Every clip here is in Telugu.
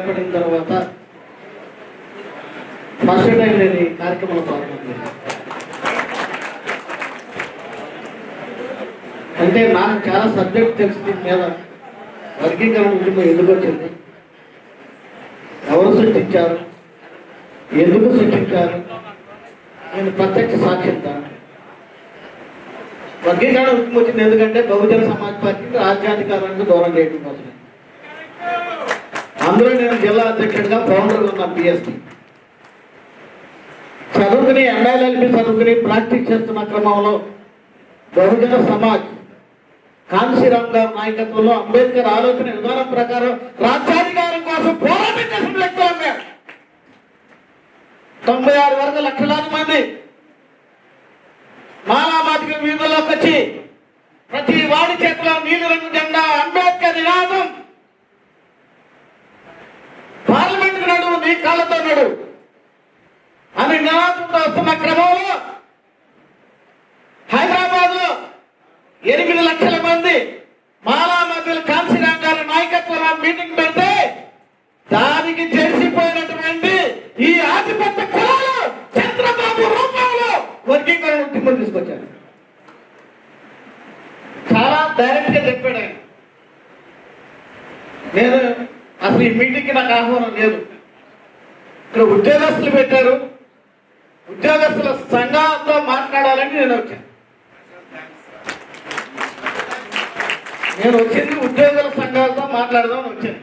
పడిన తర్వాత ఫస్ట్ టైం నేను ఈ కార్యక్రమంలో పాల్గొన్నాను. అంటే నాకు చాలా సబ్జెక్ట్ తెలిసి దీని మీద వర్గీకరణ ఉద్యమం ఎందుకు వచ్చింది, ఎవరు సృష్టించారు, ఎందుకు సృష్టించారు, నేను ప్రత్యక్ష సాక్షిస్తాను. వర్గీకరణ ఉద్యమం వచ్చింది ఎందుకంటే బహుజన సమాజ్ పార్టీకి రాజ్యాధికారానికి దూరం చేయడం కోసం. అందులో నేను జిల్లా అధ్యక్షుడిగా ఫౌండర్గా ఉన్నాను. పిఎస్పీ చదువుకుని ఎంఐఎల్ఎల్బి చదువుకుని ప్రాక్టీస్ చేస్తున్న క్రమంలో బహుజన సమాజ్ కాంశీరామ్ గారి నాయకత్వంలో అంబేద్కర్ ఆలోచన విధానం ప్రకారం రాజ్యాధికారం కోసం పోరాటం చేసిన వ్యక్తులు అన్నారు. 96 వరకు లక్షలాది మంది మాలామాదిగ వీధుల్లోకి వచ్చి ప్రతి వాడి చేతిలో నీలిరంగు జెండా, అంబేద్కర్ నినాదం, పార్లమెంట్ నడు నీ కాళ్ళతో నడు అని నినాదంతో వస్తున్న క్రమంలో హైదరాబాద్ లో 8 లక్షల మంది మాలామాదిగలు కాంశీరామ్ గారి నాయకత్వంలో మీటింగ్ పెడితే దానికి చేసిపోయినటువంటి ఈ ఆధిపత్య కులాలు చంద్రబాబు రూపంలో వర్గీకరణ ఉద్యమం తీసుకొచ్చారు. చాలా డైరెక్ట్ గా చెప్పాడు ఆయన. నేను అసలు ఈ మీటింగ్కి నాకు ఆహ్వానం లేదు. ఇక్కడ ఉద్యోగస్తులు పెట్టారు, ఉద్యోగస్తుల సంఘాలతో మాట్లాడాలని నేను వచ్చాను. నేను వచ్చింది ఉద్యోగుల సంఘాలతో మాట్లాడదామని వచ్చాను.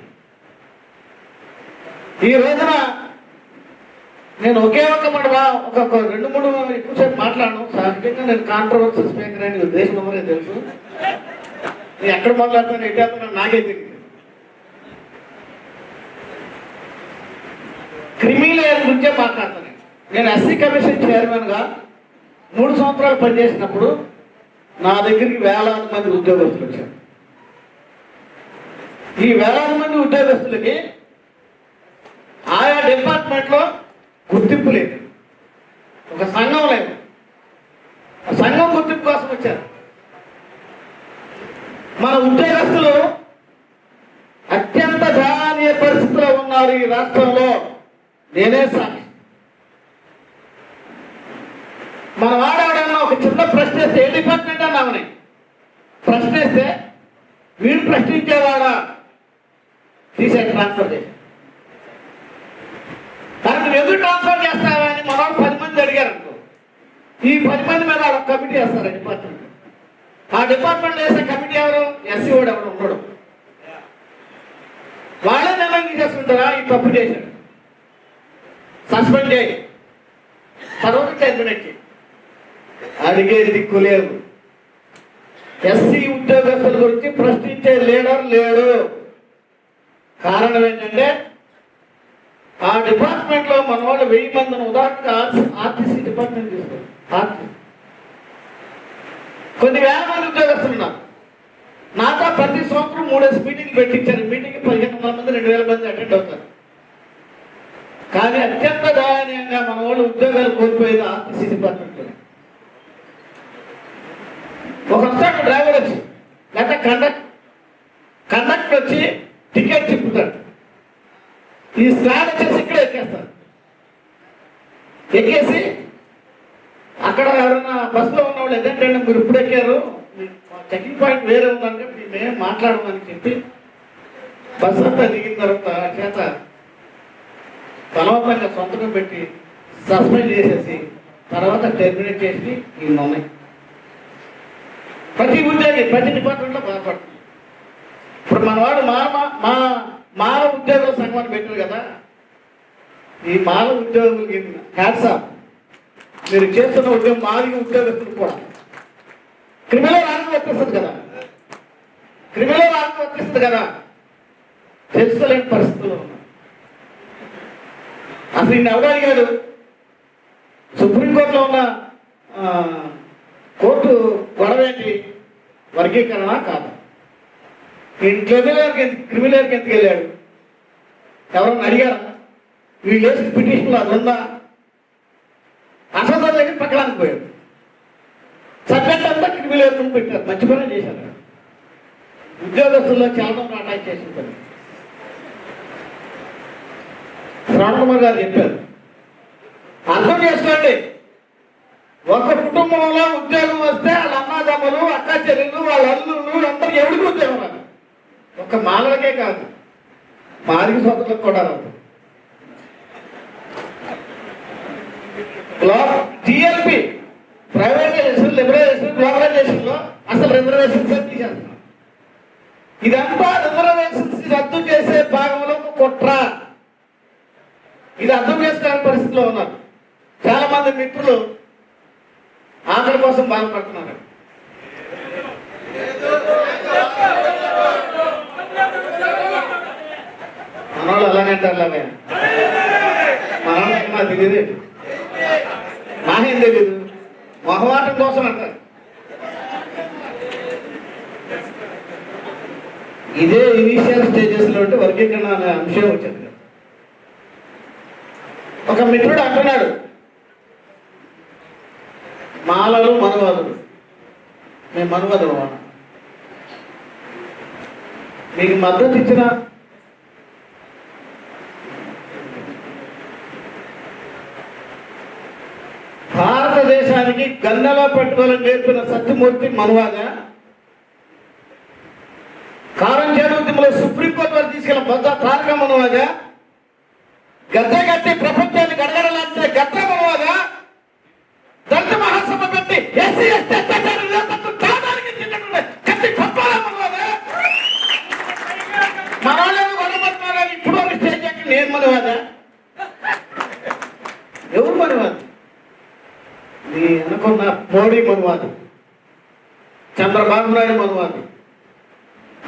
ఈ రోజున నేను ఒకే ఒక మాట ఒక 2-3 ఎక్కువసేపు మాట్లాడను. సహజంగా నేను కాంట్రవర్సల్ స్పీకర్ అని ఉద్దేశం అమ్మనే తెలుసు. నేను ఎక్కడ మాట్లాడతాను ఎట్టేస్తాను నాకే తెలియదు. క్రిమిలేయర్ గురించే మాట్లాడతాను. నేను ఎస్సీ కమిషన్ చైర్మన్గా 3 సంవత్సరాలు పనిచేసినప్పుడు నా దగ్గరికి వేలాది మంది ఉద్యోగస్తులు వచ్చారు. ఈ వేలాది మంది ఉద్యోగస్తులకి ఆయా డిపార్ట్మెంట్లో గుర్తింపు లేదు, ఒక సంఘం లేదు. ఆ సంఘం గుర్తింపు కోసం వచ్చారు. మన ఉద్యోగస్తులు అత్యంత దయనీయ పరిస్థితిలో ఉన్నారు ఈ రాష్ట్రంలో. నేనే సాక్షి. మన వాడేవాడన్నా ఒక చిన్న ప్రశ్న వేస్తే ఏ డిపార్ట్మెంట్ అన్నామని ప్రశ్న వేస్తే వీడు ప్రశ్నించేవాడా తీసే ట్రాన్స్ఫర్ చేసి కానీ నువ్వు ఎందుకు ట్రాన్స్ఫర్ చేస్తావా అని మనవాడు 10 మంది అడిగారు అనుకో, ఈ 10 మంది మీద ఒక కమిటీ వేస్తారు డిపార్ట్మెంట్. ఆ డిపార్ట్మెంట్ వేసే కమిటీ ఎవరు? ఎస్సీ వాడు ఎవరు ఉండడు. వాళ్ళే నిర్ణయం తీసుకుంటారా ఈ తప్పు చేశాడు సస్పెండ్ చేయి, తర్వాత టెర్మినేట్. అడిగే దిక్కు లేదు. ఎస్సీ ఉద్యోగస్తుల గురించి ప్రశ్నించే లీడర్ లేడు. కారణం ఏంటంటే ఆ డిపార్ట్మెంట్ లో మన వాళ్ళు 1000 మందిని ఉదాహరణగా ఆర్టీసీ డిపార్ట్మెంట్ తీసుకోండి. కొన్ని వేల మంది ఉద్యోగస్తులు ఉన్నారు. నాతో ప్రతి సంవత్సరం 3 మీటింగ్లు పెట్టించారు. మీటింగ్ 1500 మంది 2000 మంది అటెండ్ అవుతారు. కానీ అత్యంత దయనీయంగా మన వాళ్ళు ఉద్యోగాలు కోల్పోయేది ఆర్టీసీ డిపార్ట్మెంట్. ఒక వస్తాడు డ్రైవర్ వచ్చి, లేదా కండక్టర్ వచ్చి టికెట్ తిప్పుతాడు. ఈ స్లాడ్ వచ్చేసి ఇక్కడ ఎక్కేస్తారు. ఎక్కేసి అక్కడ ఎవరైనా బస్సులో ఉన్న వాళ్ళు ఏంటంటే మీరు ఇప్పుడు ఎక్కారు, చెకింగ్ పాయింట్ వేరే ఉందంటే మేమేం మాట్లాడమని చెప్పి బస్సు అంతా దిగిన తర్వాత చేత బలవంతంగా సొంతకం పెట్టి సస్పెండ్ చేసేసి తర్వాత టెర్మినేట్ చేసి ఈ ఉన్నాయి. ప్రతి ఉద్యోగి ప్రతి డిపార్ట్మెంట్లో బాధపడుతుంది. ఇప్పుడు మన వాడు మాల ఉద్యోగుల సంఘాన్ని పెట్టారు కదా, ఈ మాల ఉద్యోగులకి హ్యాట్సాప్. మీరు చేస్తున్న ఉద్యోగం మాదిగ ఉద్యోగస్తులు కూడా క్రిమినల్ యాక్ట్ వర్తిస్తుంది కదా, క్రిమినల్ యాక్ట్ వర్తిస్తుంది కదా, తెలుసుకోలేని పరిస్థితుల్లో ఉన్నారు. అసలు ఈయన ఎవరు అడిగాడు? సుప్రీంకోర్టులో ఉన్న కోర్టు గొడవ ఏంటి? వర్గీకరణ కాదు. ఈయన క్రిమినల్కి ఎందుకు వెళ్ళాడు? ఎవరన్నా అడిగారా? వీళ్ళు వేసిన పిటిషన్లో అది ఉందా? అసలు దగ్గర పక్కడానికి పోయాడు. సబ్జెక్ట్ అంతా క్రిమినల్ పెట్టారు. మంచి పని చేశారు. ఉద్యోగస్తుల్లో చాలా అటాక్ చేసిన పని. శ్రవణ్ కుమార్ గారు చెప్పారు. అర్థం చేసుకోండి, ఒక కుటుంబంలో ఉద్యోగం వస్తే వాళ్ళ అన్నదమ్ములు, అక్క చెల్లెళ్ళు, వాళ్ళ అల్లుళ్ళు అందరికి ఎవరికి ఉద్యోగం రాదు. ఒక మాలలకే కాదు, మాదిరి సోదరులకు కూడా రాదు. టిఎల్పి ప్రైవేటైజేషన్, లిబరలైజేషన్, గ్లోబలైజేషన్ లో అసలు రిజర్వేషన్స్ తీసేస్తున్నాం. ఇదంతా రిజర్వేషన్స్ రద్దు చేసే భాగంలో కుట్ర. ఇది అర్థం చేసుకోవాలని పరిస్థితిలో ఉన్నారు. చాలా మంది మిత్రులు ఆకలి కోసం బాధపడుతున్నారు. మనవాళ్ళు అలాగే అంటారు. అలాగే మనవాళ్ళకి నాకు తెలియదు, నాకేం తెలీదు, మొహమాటం కోసం అంటారు. ఇదే ఇనీషియల్ స్టేజెస్ లో వర్గీకరణ అనే అంశం వచ్చింది. ఒక మిత్రుడు అంటున్నాడు, మాలలు మనువాదులు, మేము మనువాదులు మీకు మద్దతు ఇచ్చిన భారతదేశానికి గన్నెలో పెట్టుకోవాలని నేర్పిన సత్యమూర్తి మనువాద, కారం చేడు ఉద్యమంలో సుప్రీంకోర్టు వారు తీసుకెళ్ళిన బొజ్జ తారక మనువాద, గద్దె కట్టి ప్రపంచాన్ని గడగడలాంటి గద్ద మనువాద, దళిత మహాసభ పెట్టి ఎస్సీ ఎస్టీ కట్టి పంపాల మనువాద, మనవాళ్ళని వడబడుతున్నారని ఇప్పుడు స్టేజ్ ఎక్కి నేను మనువాద. ఎవరు మనువాద? నీ అనుకున్న మోడీ మనువాదు, చంద్రబాబు నాయుడు మనువాదు,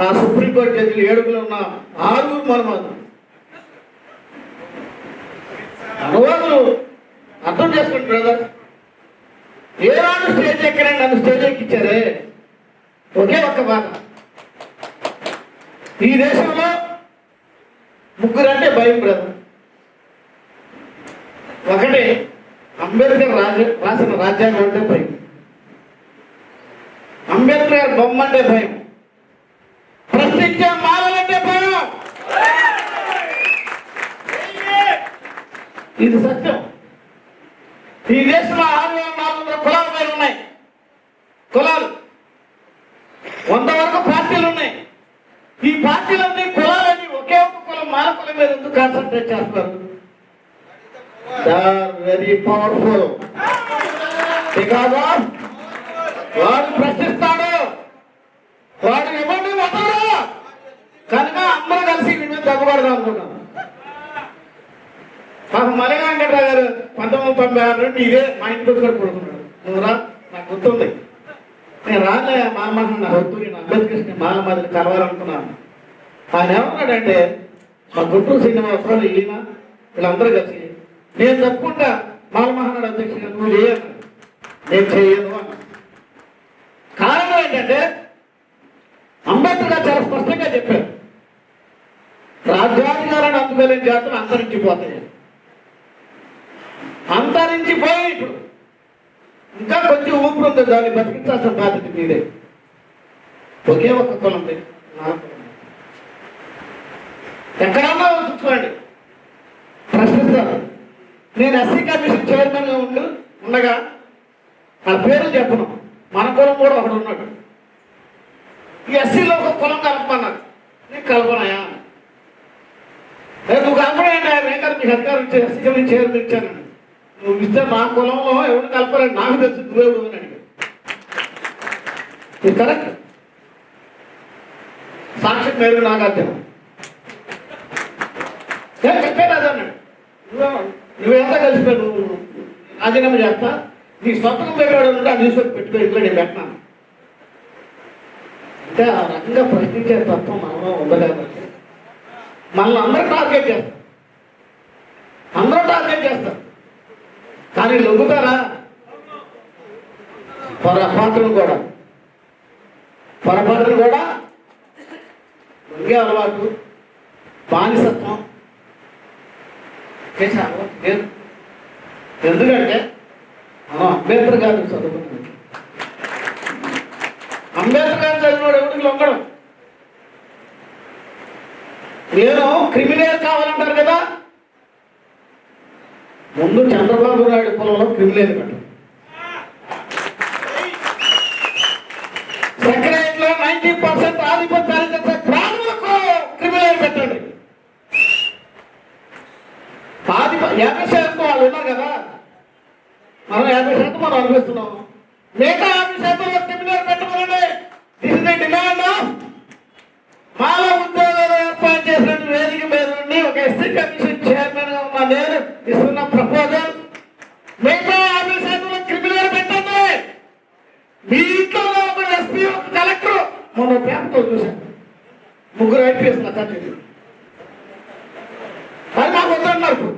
ఆ సుప్రీంకోర్టు జడ్జిలు 7 ఉన్న 6 మనువాదు. అనువాదులు అర్థం చేసుకోండి బ్రదర్. ఏ రాను స్టేజ్ ఎక్కడే నన్ను స్టేజ్ ఎక్కిచ్చారే ఒకే ఒక్క బాధ. ఈ దేశంలో 3 అంటే భయం బ్రదర్. ఒకటి అంబేద్కర్ రాసిన రాజ్యాంగం అంటే భయం, అంబేద్కర్ బొమ్మ అంటే భయం, ప్రశ్నించే మాలలంటే భయం. ఇది సత్యం. ఈ దేశంలో 6,400 కులాల పైన ఉన్నాయి. కులాలు 100 వరకు పార్టీలు ఉన్నాయి. ఈ పార్టీలన్నీ కులాలని ఒకే ఒక కులం మాల కులం మీద ఎందుకు కాన్సన్ట్రేట్ చేస్తారు? They are very powerful. Because of వాడు ప్రశ్నిస్తాడు, వాడు ఎవరిని వదలరు కనుక అందరూ కలిసి వీడి మీద తగ్గబడదాం అనుకుంటాం. మాకు మలగా వెంకట్రావు గారు 1996 నుండి ఇదే మా ఇంటి కూడా కొడుకున్నాడు. నువ్వు రా, నాకు గుర్తుంది. నేను రాలే మా అమ్మ నా వద్దు, నేను అంబేద్కర్ని మాల మాదిరి కలవాలనుకున్నాను. ఆయన ఏమన్నాడంటే, మా గుంటూరు శ్రీనివాసరావు ఈయన వీళ్ళందరూ కలిసి నేను తప్పుకుంటా మాలమహానాడు అధ్యక్షుడిగా నువ్వు చేయను, నేను చేయను అన్న. కారణం ఏంటంటే అంబేద్కర్ గారు చాలా స్పష్టంగా చెప్పారు, రాజ్యాధికారాన్ని అందుకోలేని జాతులు అంతరించిపోతాయి. అంతరించిపోయి ఇప్పుడు ఇంకా కొంచెం ఊపిరి ఉంది, దాన్ని బతికించాల్సిన బాధ్యత మీదే. ఒకే ఒక్క కులం ఎక్కడన్నా చూసుకోండి, ప్రశ్నిస్తారు. నేను ఎస్సీ కమిషన్ చైర్మన్గా ఉండగా నా పేరు చెప్పను, మన కులం కూడా ఒకడు ఉన్నాడు. ఈ ఎస్సీలో ఒక కులం కలపమన్నాడు, నీకు కలపనాయా? నువ్వు కలపడా? నేను మీకు అధికారం ఇచ్చే ఎస్సీ కమిషన్ చైర్మన్ ఇచ్చాను. నువ్వు ఇస్తే నా కులంలో ఎవరు కలపాలని నాకు తెలుసు, నువ్వెవడు అని అడిగాడు. ఇది కరెక్ట్. సాక్షి మేరు నాగార్జున చెప్పాను అదన్నాడు, నువ్వెంత కలిసిపోయి నువ్వు రాజీనామా చేస్తా, నీ స్వతంత్రం దగ్గర ఉంటే ఆ న్యూస్ పెట్టుకుని ఇంట్లో నేను పెట్టినాను అంటే ఆ రకంగా ప్రశ్నించే తత్వం మనలో ఉండదు కాబట్టి మనల్ని అందరూ టార్గెట్ చేస్తారు, అందరూ టార్గెట్ చేస్తారు. కానీ లొంగుతారా? పొరపాటును కూడా లొంగే అలవాటు, బానిసత్వం చేసే అలవాటు లేదు. ఎందుకంటే మనం అంబేద్కర్ గారిని చదువుకున్నాం. అంబేద్కర్ గారిని చదివినాడు ఎవరికి లొంగడం. నేను క్రిమినల్ కావాలంటారు కదా, ముందు చంద్రబాబు నాయుడు పొలంలో క్రిమినల్ కట్ట, సెక్రటరీలో 90% ఆధిపత్యాలు చేసే ప్రాణులకు క్రిమినల్ పెట్టండి. 50% వాళ్ళు ఉన్నారు కదా, మనం 50% మనం అనుభవిస్తున్నాం. మిగతా 50% క్రిమినల్ పెట్టమనండి. This is the demand of Mala ఉద్యోగాలు ఏర్పాటు చేసిన వేదిక మీద నుండి ఒక ఎస్సీ కమిషన్ చైర్మన్ గా ఉన్న నేను ఇస్తున్న ప్రపోజల్, మిగతా 50% క్రిమినల్ పెట్టండి. మీ ఇంట్లో ఒక ఎస్పీ, ఒక కలెక్టర్, మొన్న పేపర్తో చూశాను, 3 IPS అధికారులు. అది నాకు వద్దన్నారు.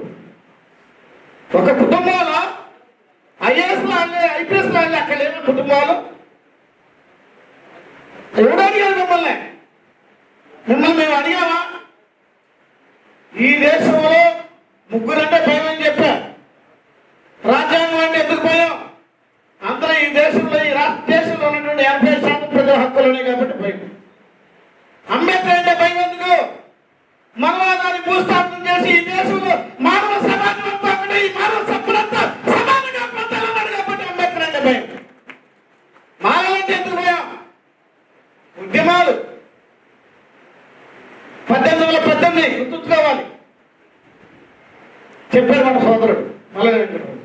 ఒక కుటుంబంలో IAS IPS అక్కడ లేని కుటుంబాలు ఎవడు అడిగారు మిమ్మల్ని? మేము అడిగామా? ఈ దేశంలో 3 అంటే భయం అని చెప్పారు. రాజ్యాంగం అంటే ఎందుకు భయం? అందరూ ఈ దేశంలో, ఈ దేశంలో ఉన్నటువంటి 80% ప్రజల హక్కులు ఉన్నాయి కాబట్టి భయం. అంబేద్కర్ అంటే భయం ఎందుకు? మనవాదాన్ని భూస్థాపనం చేసి ఈ దేశంలో మానవ సమాజం అంతా ఒకటి, ఈ మానవ సంపదంతా సమానంగా పొందాలన్నాడు కాబట్టి అంబేద్కర్ అంటే భయం. మానవులంటే ఎందుకు భయం? ఉద్యమాలు 1818 గుర్తుంచుకోవాలి చెప్పారు మన సోదరుడు మల్లె వెంకటరావు.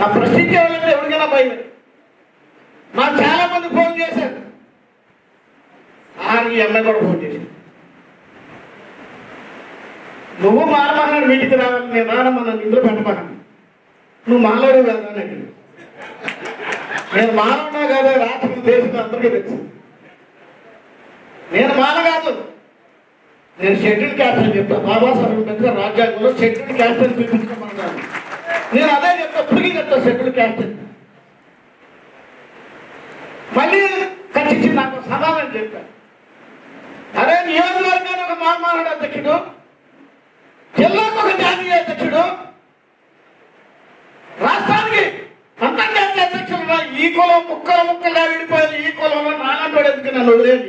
ఆ ప్రశ్నించేవాళ్ళంటే ఎవరికైనా భయం. నాకు చాలా మంది ఫోన్ చేశారు, ఈ అమ్మాయి కూడా ఫోన్ చేశారు, నువ్వు మానమహనాడు వీటికి రావాలి, నేను రానమ్మా, నన్ను ఇందులో పెట్టమన్నాను, నువ్వు మానవుడు కాదా అని అడిగి. నేను మానవుడా కాదా రాష్ట్రం దేశంలో అందరికీ తెలుసు. నేను మాన కాదు, నేను షెడ్యూల్ క్యాస్ట్ అని చెప్తాను. బాబాసాహెబ్ అంబేద్కర్ రాజ్యాంగంలో షెడ్యూల్ క్యాస్ట్ అని చూపించుకోమన్నాను. నేను అదే చెప్తా, ఇప్పటికీ చెప్తా షెడ్యూల్ క్యాస్ట్. మళ్ళీ ఖచ్చితంగా నాకు సమాధానం చెప్పాను. అరే నియోజకవర్గానికి ఒక మానవుడు అధ్యక్షుడు, జిల్లాకు ఒక జాతీయ అధ్యక్షుడు, రాష్ట్రానికి అంతర్జాతీయ అధ్యక్షులు, ఈ కులం ముక్కలుగా విడిపోయారు, ఈ కులంలో నాన్నోడు ఎందుకు నన్ను వదిలేదు.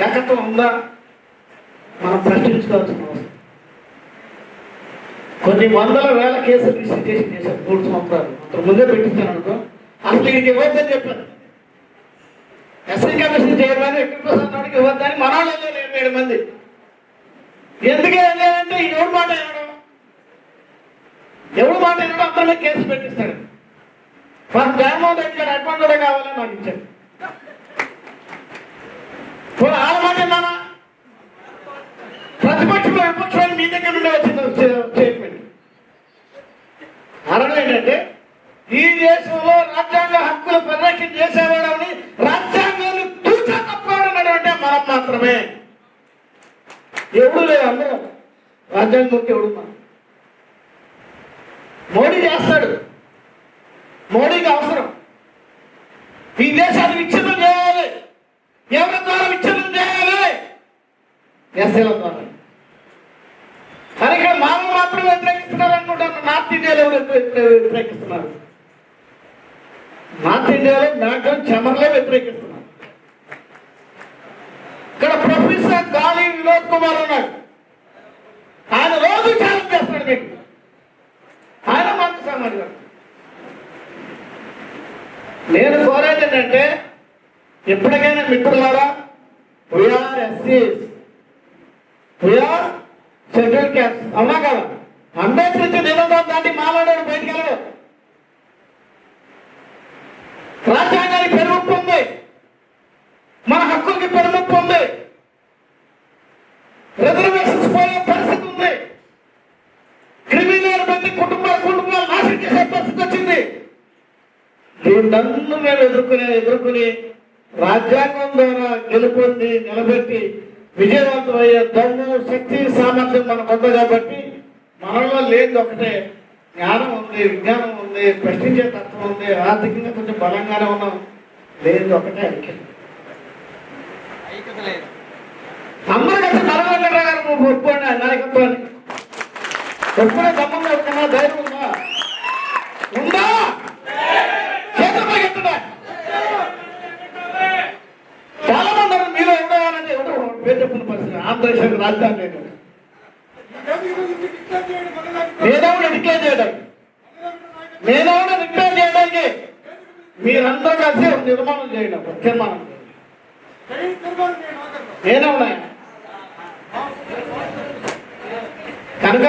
ఏకత్వం ఉందా? మనం ప్రశ్నించుకోవాల్సిన అవసరం. కొన్ని వందల వేల కేసులు రిజిస్ట్రేషన్ చేశారు 3 సంవత్సరాలు. అంత ముందే పెట్టించాను అనుకో, అసలు ఇది ఇవ్వద్దని చెప్పాను. ఎస్సీ కమిషన్ చైర్మన్ వెంకటప్రసాద్ ఇవ్వద్దని మన వాళ్ళు 27 మంది. ఎందుకే వెళ్ళారంటే ఎవడు మాట వినడం, అందరి మీద కేసు పెట్టిస్తాడు. ఫస్ట్ జగన్మోహన్ రెడ్డి గారు అడ్వాంటేజ్ కావాలని నాకు ఇచ్చాడు. వాళ్ళ మాట విన్నానా? ప్రతిపక్షంలో విపక్షాలు మీ దగ్గర నుండి వచ్చింది స్టేట్మెంట్. అర్థం ఏంటంటే ఈ దేశంలో రాజ్యాంగ హక్కులు పరిరక్షణ చేసేవాడని రాజ్యాంగాన్ని తూచా తప్పవాడన్నాడంటే మనం మాత్రమే. ఎవడు లేదు, అందరూ రాజ్యాంగం ఎవడు. మోడీ చేస్తాడు, మోడీకి అవసరం. ఈ దేశాన్ని విచ్ఛిన్నం చేయాలి. ఎవరి ద్వారా విచ్ఛిన్నం చేయాలి? ఎస్సీల ద్వారా. కానీ ఇక్కడ మానవ మాత్రం వ్యతిరేకిస్తున్నారు అనుకుంటాను. నార్త్ ఇండియాలో వ్యతిరేకిస్తున్నారు. నార్త్ ఇండియాలో మ్యాక్సిమం చెమర్లే వ్యతిరేకిస్తున్నారు. ఇక్కడ ప్రొఫెసర్ గాలి వినోద్ కుమార్ ఉన్నాడు, ఆయన రోజు ఛాలెంజ్ చేస్తున్నాడు మీకు. ఆయన మంచి సామాన్యుడు. నేను కోరేది ఏంటంటే ఎప్పటికైనా మిత్రులారా, వీఆర్ ఎస్సీస్, వీఆర్ షెడ్యూల్ క్యాస్ట్, అవునా కదా? అంబేద్కర్ ఇచ్చే నిబంధన దాటి మాట్లాడాడు బయటికి వెళ్ళడు. రాజ్యాంగానికి పెరుగుప్పు ఉంది, మన హక్కులకి పెరుగుప్పు ఉంది, రిజర్వేషన్స్ పోయే పరిస్థితి ఉంది, క్రిమినల్ బట్టి కుటుంబాలు నాశనం చేసే పరిస్థితి వచ్చింది. దీన్నన్ను మేము ఎదుర్కొని రాజ్యాంగం ద్వారా గెలుపొంది నిలబెట్టి విజయవంతమయ్యే దమ్ము, శక్తి, సామర్థ్యం మనకు ఉంది. కాబట్టి మనలో లేదు ఒకటే, జ్ఞానం ఉంది, విజ్ఞానం ఉంది, ప్రశ్నించే తత్వం ఉంది, ఆర్థికంగా కొంచెం బలంగానే ఉన్నాం. లేదు ఒకటే ఐక్యత. అందరూ కలిసి నరవేంకట గారు ఒప్పుకోండి నాయకత్వాన్ని. ఒప్పుకునే దమ్మంగా ఉందా? ధైర్యం ఉందా? చాలా మంది మీరు ఎవరు పేరు చెప్పిన పరిస్థితి. ఆంధ్రదేశానికి రాజధాని లేదు. నేనెవడు డిక్లేర్ చేయడానికి, నేనెవడు డిక్లేర్ చేయడానికి? మీరందరూ కలిసి నిర్మాణం చేయండి, తీర్మానం నేనెవడా? కనుక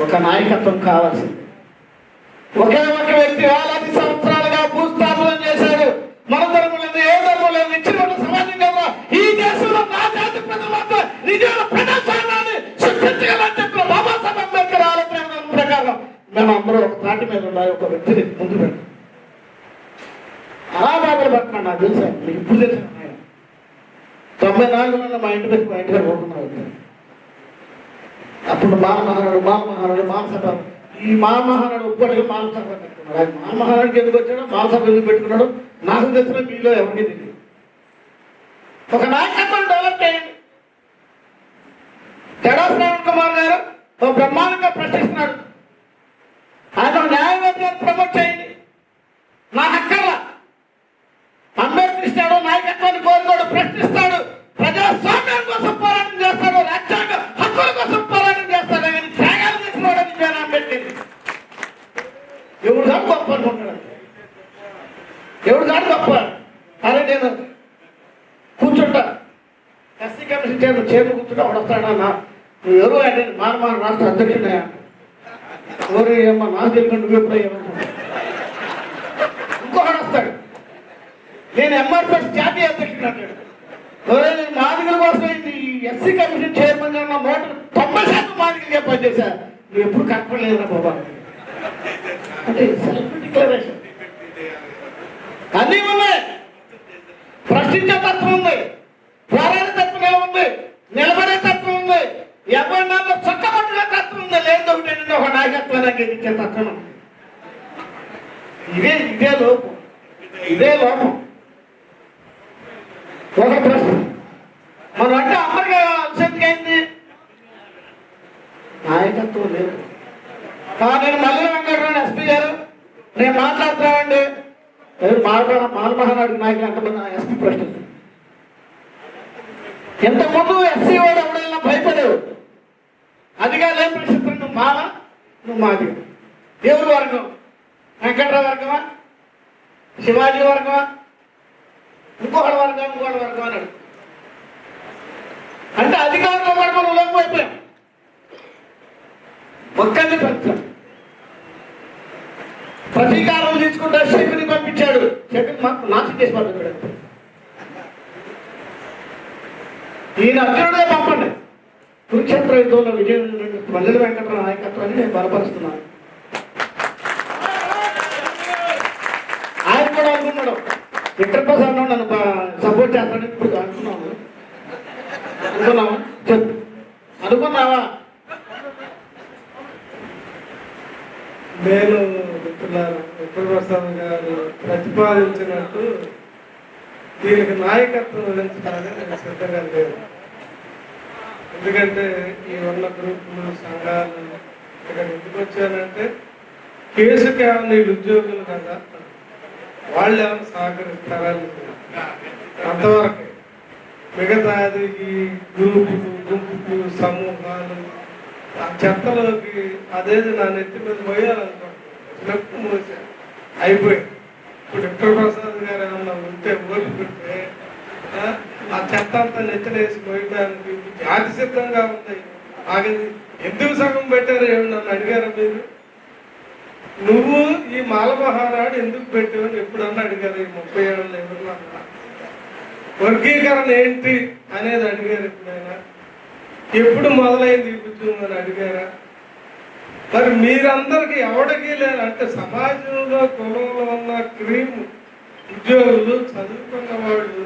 ఒక నాయకత్వం కావాల్సింది. ఒకే ఒక వ్యక్తి వేలాది సంవత్సరాలుగా భూస్థాపన చేశాడు. మన ధర్మం లేదు, ఏ ధర్మం లేదు, ఇచ్చినటువంటి సమాజం కదా. ఈ దేశంలో నా జాతి ప్రజలంతా నిజమైన ప్రజాస్వామ్యాన్ని సృష్టించగలని చెప్పిన బాబాసాహెబ్ అంబేద్కర్ ఆలోచన ప్రకారం మేము అందరూ ఒక తాటి మీద ఉండాలి, ఒక వ్యక్తిని ముందు పెట్టాం. అలా బాబులు పడుతున్నాడు. నాకు తెలుసా, మీకు ఇప్పుడు తెలుసు. 94లో మా ఇంటి దగ్గర పోతున్నారు. అప్పుడు మామహారాడు మానసభ, ఈ మామహారాడు ఒక్కడికి మానసభ పెట్టుకున్నాడు. ఆయన మామహారాడికి ఎందుకు వచ్చాడో, మానసభ ఎందుకు పెట్టుకున్నాడు నాకు తెలిసిన మీలో ఎవరికి తెలియదు. ఒక నాయకత్వం డెవలప్ చేయండి. జడా శ్రావణ్ కుమార్ గారు ఒక బ్రహ్మాండంగా ప్రశ్నిస్తున్నాడు. ఆయన న్యాయవాదిని ప్రమోట్ చేయండి. నాకు అక్కర్లా. అంబేద్కర్ ఇస్తాడు, నాయకత్వాన్ని కోరుకోడు, ప్రశ్నిస్తాడు, ప్రజాస్వామ్యం కోసం పోరాటం చేస్తాడు, రాజ్యాంగ హక్కుల కోసం పోరాటం చేస్తాడు. కానీ త్యాగాలు చేసిన వాడని నేను అంబేద్కర్. ఎవడు కాదు గొప్ప అనుకుంటాడు, ఎవడు కాదు గొప్ప. అరే నేను కూర్చుంటా, ఎస్సీ కమిషన్ చేతులు కూర్చుంటా, వాడు వస్తాడన్నా నువ్వు ఎవరు అంటే మానమాన రాష్ట్ర అధ్యక్షుడయా, ఎవరు ఏమో నాకు తెలియకుండా నువ్వు ఎప్పుడో ఏమనుకుంటా. ఇంకొకడు వస్తాడు, నేను ఎంఆర్పిఎస్ జాతీయ అధ్యక్షుడు అంటాడు. నేను మాదిగల కోసం ఈ ఎస్సీ కమిషన్ చైర్మన్ గా ఉన్న 90% మాదిగలుగా పనిచేశా, నువ్వు ఎప్పుడు కనపడలేదురా బాబా అంటే సెల్ఫ్ డిక్లరేషన్. అన్నీ ఉన్నాయి. ప్రశ్నించే తత్వం ఉంది, పోరాడే తత్వం ఉంది, నిలబడే తత్వం ఉంది, ఎవరి నాలో చక్కబట్టుగా తత్వం ఉంది. లేదు ఒకటి ఒక నాయకత్వాన్ని అంగీకరించే తత్వం ఉంది. ఇదే లోపం, ఇదే లోపం. ఒక ప్రశ్న మనం అంటే అందరికీ అలసందిగా అయింది, నాయకత్వం లేదు. నేను మల్లి వెంకటరావు ఎస్పీ గారు నేను మాట్లాడుతున్నామండి. మానమహానాడు నాయకులు ఎంతమంది ఎస్పీ ప్రశ్న. ఇంతకుముందు ఎస్సీ వాడు ఎవడైనా భయపడేవు. అధికారులు ఏం ప్రశ్నిస్తారు, నువ్వు మాల, నువ్వు మాది, ఎవరి వర్గం, వెంకట్రావు వర్గమా, శివాజీ వర్గమా, ఇంకొకటి వర్గం అన్నాడు. అంటే అధికారంలో కూడా మనం లోపైపోయాం. ఒక్కరిని పెంచాం, ప్రతీకారం తీసుకుంటే శకుని పంపించాడు. శకుని మాకు నాశనం చేసి పంపించాడు. ఈయన అర్జునుడే పంపండి. కురుక్షేత్ర యుద్ధంలో విజయం మల్లెల వెంకటరావు నాయకత్వాన్ని నేను బలపరుస్తున్నాను. ఆయన కూడా అనుకున్నాడు విక్టర్ ప్రసాద్ నన్ను సపోర్ట్ చేస్తాడని. ఇప్పుడు అనుకున్నావా చెప్పు, అనుకున్నావా? నేను విక్టర్ ప్రసాద్ గారు ప్రతిపాదించినట్టు దీనికి నాయకత్వం వహించడానికి నేను సిద్ధంగా లేదు. ఎందుకంటే ఈ ఉన్న గ్రూపులు సంఘాలు ఇక్కడ ఎందుకు వచ్చానంటే కేసు కేవలం వీళ్ళు ఉద్యోగులు కదా, వాళ్ళు ఏమైనా సహకరిస్తారా అంతవరకు. మిగతాది ఈ గ్రూపులు గుంపులు సమూహాలు ఆ చెత్తలోకి అదేది నా నెత్తి మీద పోయాలనుకుంటున్నాను. మోసా అయిపోయింది. ఇప్పుడు విక్టర్ ప్రసాద్ గారు ఏమన్నా ఉంటే ఓడిపోతే ఆ చెత్త అంతా నెత్తినేసి పోయడానికి జాతి సిద్ధంగా ఉంది. ఆగది ఎందుకు సగం పెట్టారు ఏమి నన్ను అడిగారా మీరు? నువ్వు ఈ మాలమహానాడు ఎందుకు పెట్టావు అని ఎప్పుడన్నా అడిగారు? ఈ 30 ఏళ్ళలో ఎవరన్నా వర్గీకరణ ఏంటి అనేది అడిగారు ఎప్పుడైనా? ఎప్పుడు మొదలైంది ఈ ఉద్యమం అని అడిగారా? మరి మీరందరికీ ఎవడికి లేదు అంటే సమాజంలో కులంలో ఉన్న క్రీమ్ ఉద్యోగులు చదువుకున్న వాళ్ళు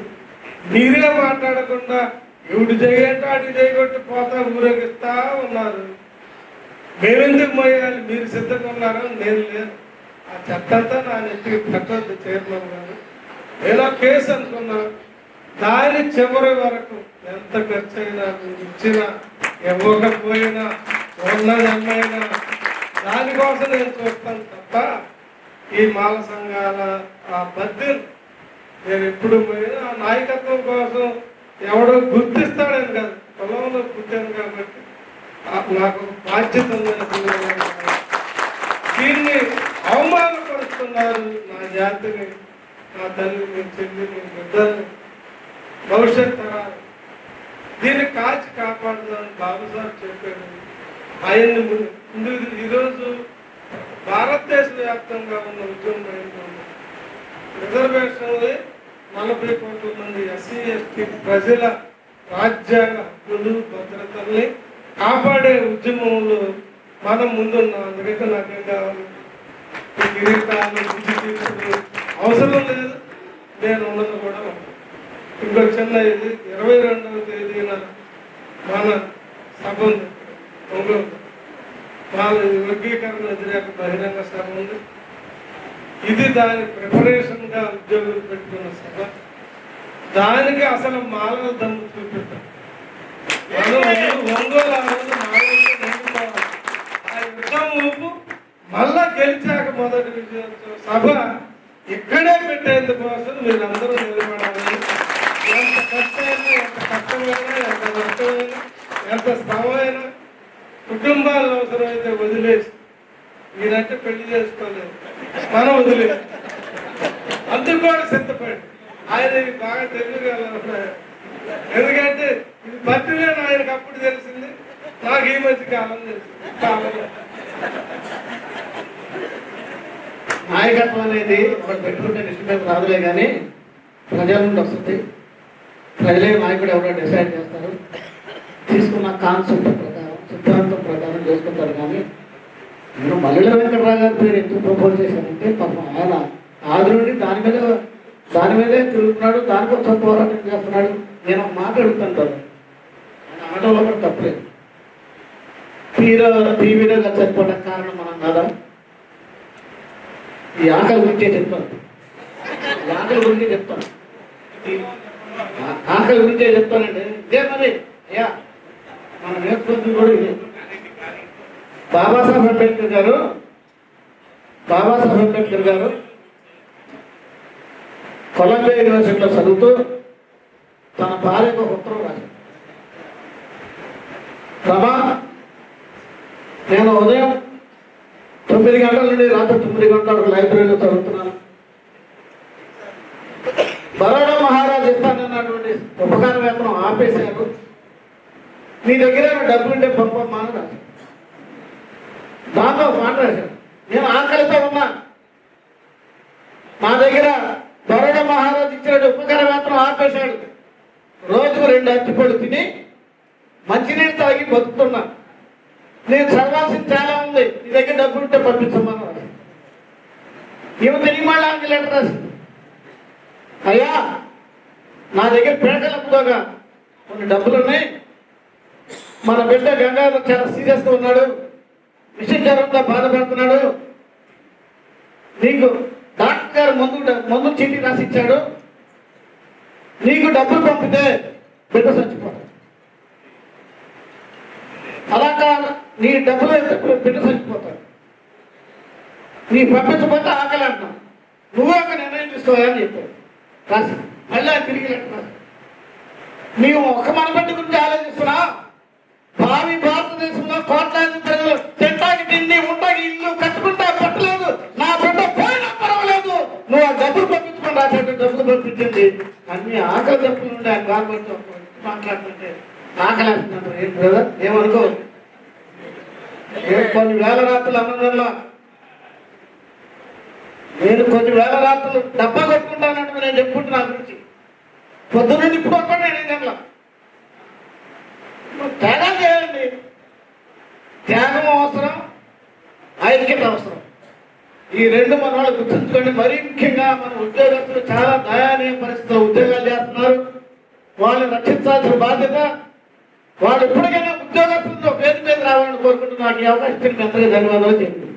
మీరే మాట్లాడకుండా ఎవడు చేయంటే అటు చేయగొట్టి పోతా ఊరేగిస్తా ఉన్నారు. మేమెందుకు మోయాలి? మీరు సిద్ధంగా ఉన్నారా? నేను లేదు. ఆ చెత్తంతా నా నెత్తికి పెట్టద్దు చైర్మన్ గారు. ఏదో కేసు అనుకున్నా దాని చివరి వరకు ఎంత ఖర్చు అయినా మీరు ఇచ్చినా ఇవ్వకపోయినా ఉన్నదమ్మైనా దానికోసం నేను చూస్తాను తప్ప ఈ మాల సంఘాల ఆ పద్ధతి నేను ఎప్పుడు పోయినా ఆ నాయకత్వం కోసం ఎవడో గుర్తిస్తాడని కాదు. పొలంలో పుట్టాను కాబట్టి నాకు బాధ్యత ఉందని దీన్ని అవమానపరుస్తున్నారు నా జాతిని, నా తల్లిని, చెల్లిని, బిడ్డల్ని, భవిష్యత్ తరాలు. దీన్ని కాచి కాపాడుతామని బాబుసార్ చెప్పాడు. ఆయన్ని ముందు ఈరోజు భారతదేశ వ్యాప్తంగా ఉన్న ఉద్యమం రిజర్వేషన్లు 40 కోట్ల మంది ఎస్సీ ఎస్టీ ప్రజల రాజ్యాంగ హక్కులు భద్రతల్ని కాపాడే ఉద్యమంలో మనం ముందున్నాం. అందుకంటే నాకేం కావాలి, ఈ కిరీటాలు బుద్ధి అవసరం లేదు. నేను ఉన్నది కూడా ఇంకో చిన్న ఇది 22వ తేదీన మన సభ ఉంది ఒంగోలు. వాళ్ళ వర్గీకరణ వ్యతిరేక బహిరంగ సభ ఉంది. ఇది దాని ప్రిపరేషన్ గా ఉద్యోగులు పెట్టుకున్న సభ. దానికి అసలు మాలల దమ్ము చూపెట్టాం. ఒంగోలు ఆ యుద్ధం ఊపు మళ్ళా గెలిచాక మొదటి విజయోత్సవ సభ ఇక్కడే పెట్టేందుకోసం మీరందరూ నిలబడాలి. ఎంత కష్టమైనా, ఎంత కష్టమైనా, ఎంత నష్టమైనా, ఎంత శ్రమైనా కుటుంబాలను అవసరమైతే వదిలేసి, మీరంటే పెళ్లి చేసుకోలేదు, మనం వదిలేదు, అందుకు కూడా సిద్ధపడి ఆయన బాగా తెలియగలరు. ఎందుకంటే ఇది బతిలేని ఆయనకు అప్పుడు తెలిసింది, నాకు ఈ మధ్య కాలం తెలిసింది. కాలంలో నాయకత్వం అనేది ఒకటి పెట్టుకుంటే నిష్పేమ రాదులే, కానీ ప్రజల నుండి వస్తుంది. ప్రజలే నాయకుడు ఎవరో డిసైడ్ చేస్తారు. తీసుకున్న కాన్సెప్ట్ ప్రకారం, సిద్ధాంతం ప్రకారం చేసుకుంటారు. కానీ నేను మల్లెల వెంకటరావు గారి పేరు ఎందుకు ప్రపోజ్ చేశానంటే, పాపం ఆయన ఆది నుండి దాని మీదే తిరుగుతున్నాడు, దానికోసం పోరాటం చేస్తున్నాడు. నేను మాట్లాడుతుంటాను, ఆయన ఆటోలో కూడా తప్పలేదు. తీవ్రంగా చనిపోవడానికి కారణం మనం కదా. ఈ ఆకలి గురించే చెప్తాను, ఆకలి గురించే చెప్తాను, ఆకలి గురించే చెప్తానండి. ఇదే మరి అయ్యా మనం నేర్చుకుంటుంది కూడా ఇదే. బాబాసాహెబ్ అంబేద్కర్ గారు కొలంబియా యూనివర్సిటీలో చదువుతూ తన భార్యకు ఉత్తరం రాశారు. ప్రభా, నేను ఉదయం 9 గంటల నుండి రాత్రి 9 గంటల వరకు లైబ్రరీలో చదువుతున్నాను. బరోడా మహారాజ్ ఇస్తానన్నటువంటి ఉపకార వేతనం ఆపేశారు. నీ దగ్గర డబ్బు ఉంటే పంపమ్మా అని రాశారు. దాంతో మాట రాశారు, నేను ఆకలితో ఉన్నా, నా దగ్గర బరోడా మహారాజు ఇచ్చిన ఉపకార వేతనం ఆపేశాడు. రోజుకు 2 అరటిపళ్ళు తిని మంచినీళ్ళు తాగి బతుకుతున్నా. నేను చదవాల్సింది చాలా ఉంది, నీ దగ్గర డబ్బు ఉంటే పంపించమని రాశారు. ఈమె తిరిగి మళ్ళీ ఆమె లెటర్ రాసింది, అయ్యా నా దగ్గర పేటలు అమ్ముకోగా కొన్ని డబ్బులు ఉన్నాయి, మన బిడ్డ గంగాధర్ చాలా సీరియస్గా ఉన్నాడు, విషయం జ్వరంతో బాధపడుతున్నాడు, నీకు డాక్టర్ గారు మందు చీటీ రాసి ఇచ్చాడు, నీకు డబ్బులు పంపితే బిడ్డ చచ్చిపోతాడు. అలాగా నీ డబ్బులు బిడ్డ చచ్చిపోతాడు, నీ పంపించకపోతే ఆకలి అంటున్నావు, నువ్వే ఒక నిర్ణయం తీసుకోవాలని చెప్పాడు. రాసి మళ్ళీ తిరిగి రాసి, నీవు ఒక మనబట్టి గురించి ఆలోచిస్తున్నా, భావి భారతదేశంలో కోట్లాది ప్రజలు తింటాకి తిండి, ఉంటాకి ఇల్లు, కట్టుకుంటా పట్టలేదు, నా బిడ్డ పోయినా పర్వాలేదు, నువ్వు ఆ డబ్బులు పంపించుకొని రాసేట డబ్బులు పంపించింది. అన్ని ఆకలి డబ్బులు ఉండే ఆయన గవర్నమెంట్ మాట్లాడుతుంటే ఆకలి వేస్తున్నారు. ఏం బ్రదర్, ఏమనుకో, కొన్ని వేల రాత్రులు అన్నదానిలో నేను కొన్ని వేల రాత్రులు డబ్బా కొట్టుకుంటానంటే నేను చెప్పుకుంటున్నా. నా గురించి పొద్దున్నండి ఇప్పుడు ఒక్కటి నేను గంటల త్యాగం చేయండి. త్యాగం అవసరం, ఐక్యత అవసరం. ఈ రెండు మన వాళ్ళు గుర్తుంచుకోండి. మరీ ముఖ్యంగా మన ఉద్యోగస్తులు చాలా దయానీయ పరిస్థితుల్లో ఉద్యోగాలు చేస్తున్నారు. వాళ్ళని రక్షించాల్సిన బాధ్యత. వాళ్ళు ఎప్పటికైనా ఉద్యోగస్తులతో పేరు మీద రావాలని కోరుకుంటున్నాను. ఈ అవకాశం ఎంతగా ధన్యవాదాలు చెప్పి